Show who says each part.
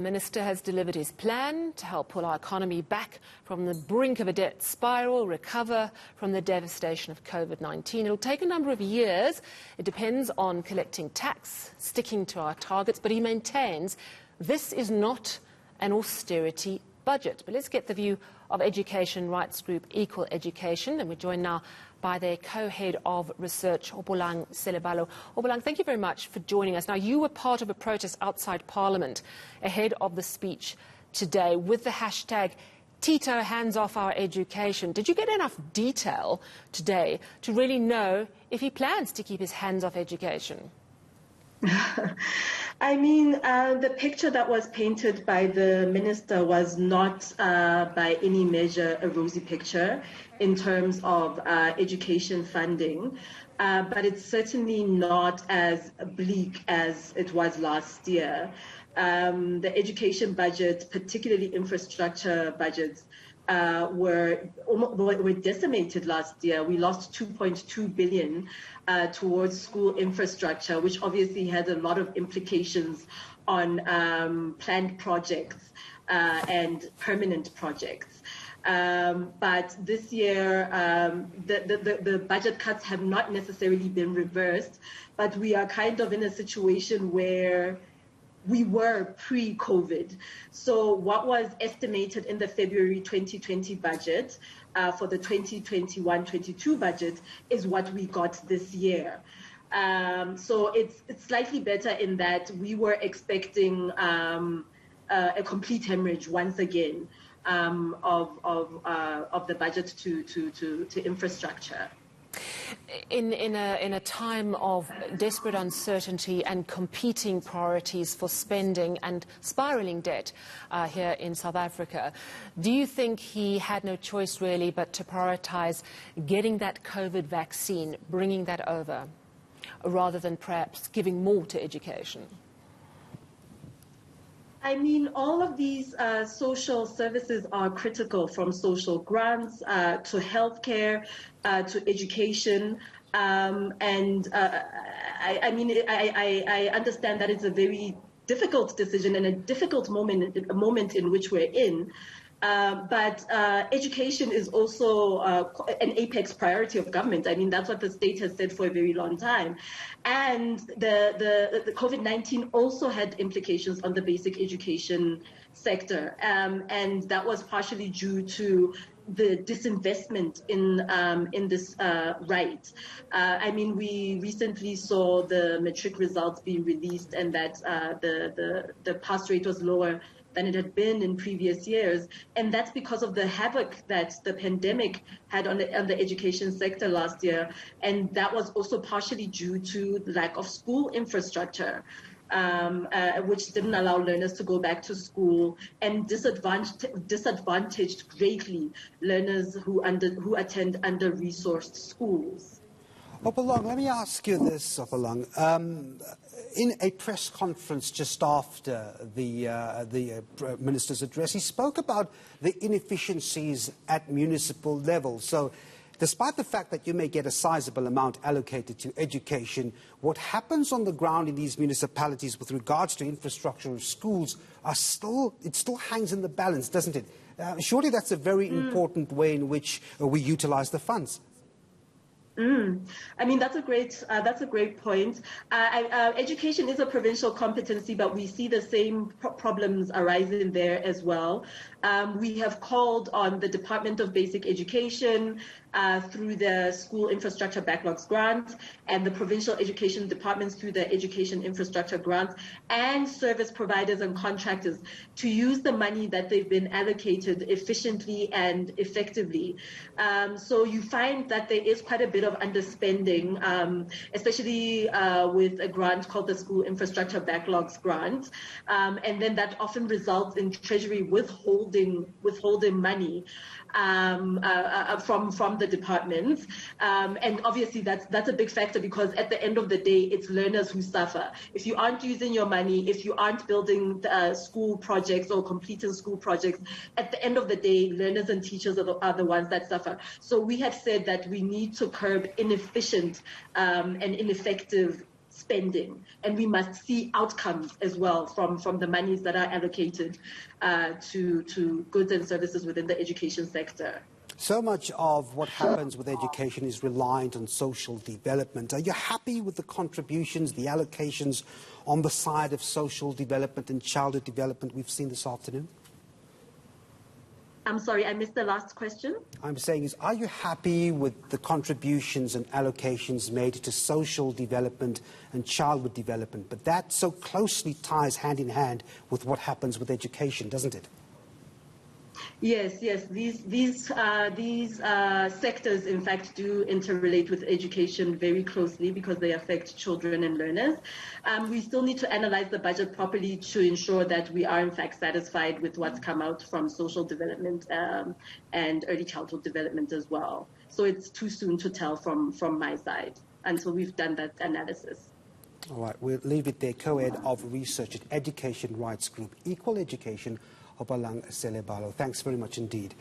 Speaker 1: The Minister has delivered his plan to help pull our economy back from the brink of a debt spiral, recover from the devastation of COVID-19. It'll take a number of years. It depends on collecting tax, sticking to our targets, but he maintains this is not an austerity budget. But let's get the view of education rights group Equal Education, and we're joined now by their co-head of research, Hopolang Selebalo. Hopolang, thank you very much for joining us. Now, you were part of a protest outside Parliament ahead of the speech today with the hashtag Tito hands off our education. Did you get enough detail today to really know if he plans to keep his hands off education?
Speaker 2: I mean, the picture that was painted by the minister was not by any measure a rosy picture in terms of education funding, but it's certainly not as bleak as it was last year. The education budget, particularly infrastructure budgets, were decimated last year. We lost 2.2 billion towards school infrastructure, which obviously had a lot of implications on planned projects and permanent projects. But this year, the budget cuts have not necessarily been reversed, but we are kind of in a situation where we were pre-COVID. So what was estimated in the February 2020 budget for the 2021-22 budget is what we got this year. So it's slightly better in that we were expecting a complete hemorrhage once again of the budget to infrastructure.
Speaker 1: In a time of desperate uncertainty and competing priorities for spending and spiralling debt here in South Africa, do you think he had no choice really but to prioritise getting that COVID vaccine, bringing that over, rather than perhaps giving more to education?
Speaker 2: I mean, all of these social services are critical, from social grants to healthcare to education. I understand that it's a very difficult decision and a difficult moment in which we're in. But education is also an apex priority of government. I mean, that's what the state has said for a very long time. And the COVID-19 also had implications on the basic education sector. And that was partially due to the disinvestment in this right. I mean, we recently saw the matric results being released, and that the pass rate was lower than it had been in previous years, and that's because of the havoc that the pandemic had on the education sector last year, and that was also partially due to the lack of school infrastructure, which didn't allow learners to go back to school, and disadvantaged greatly learners who attend under-resourced schools.
Speaker 3: Hopolang, let me ask you this, Hopolang. In a press conference just after the minister's address, he spoke about the inefficiencies at municipal level. So despite the fact that you may get a sizable amount allocated to education, what happens on the ground in these municipalities with regards to infrastructure of schools it still hangs in the balance, doesn't it? Surely that's a very important way in which we utilize the funds.
Speaker 2: I mean, that's a great point. Education is a provincial competency, but we see the same problems arising there as well. We have called on the Department of Basic Education through the School Infrastructure Backlogs Grant and the provincial education departments through the Education Infrastructure Grant, and service providers and contractors to use the money that they've been allocated efficiently and effectively. So you find that there is quite a bit of underspending, especially with a grant called the School Infrastructure Backlogs Grant, and then that often results in Treasury withholding money from the departments, and obviously that's a big factor, because at the end of the day, it's learners who suffer. If you aren't using your money, if you aren't building school projects or completing school projects, at the end of the day, learners and teachers are the ones that suffer. So we have said that we need to curb inefficient and ineffective spending, and we must see outcomes as well from the monies that are allocated to goods and services within the education sector.
Speaker 3: So much of what happens with education is reliant on social development. Are you happy with the contributions, the allocations on the side of social development and childhood development we've seen this afternoon?
Speaker 2: I'm sorry, I missed the last question.
Speaker 3: I'm saying is, are you happy with the contributions and allocations made to social development and childhood development? But that so closely ties hand in hand with what happens with education, doesn't it?
Speaker 2: Yes. These sectors, in fact, do interrelate with education very closely because they affect children and learners. We still need to analyze the budget properly to ensure that we are, in fact, satisfied with what's come out from social development and early childhood development as well. So it's too soon to tell from my side until we've done that analysis.
Speaker 3: All right, we'll leave it there. Co-ed of Research at Education Rights Group, Equal Education, Hopolang Selebalo. Thanks very much indeed.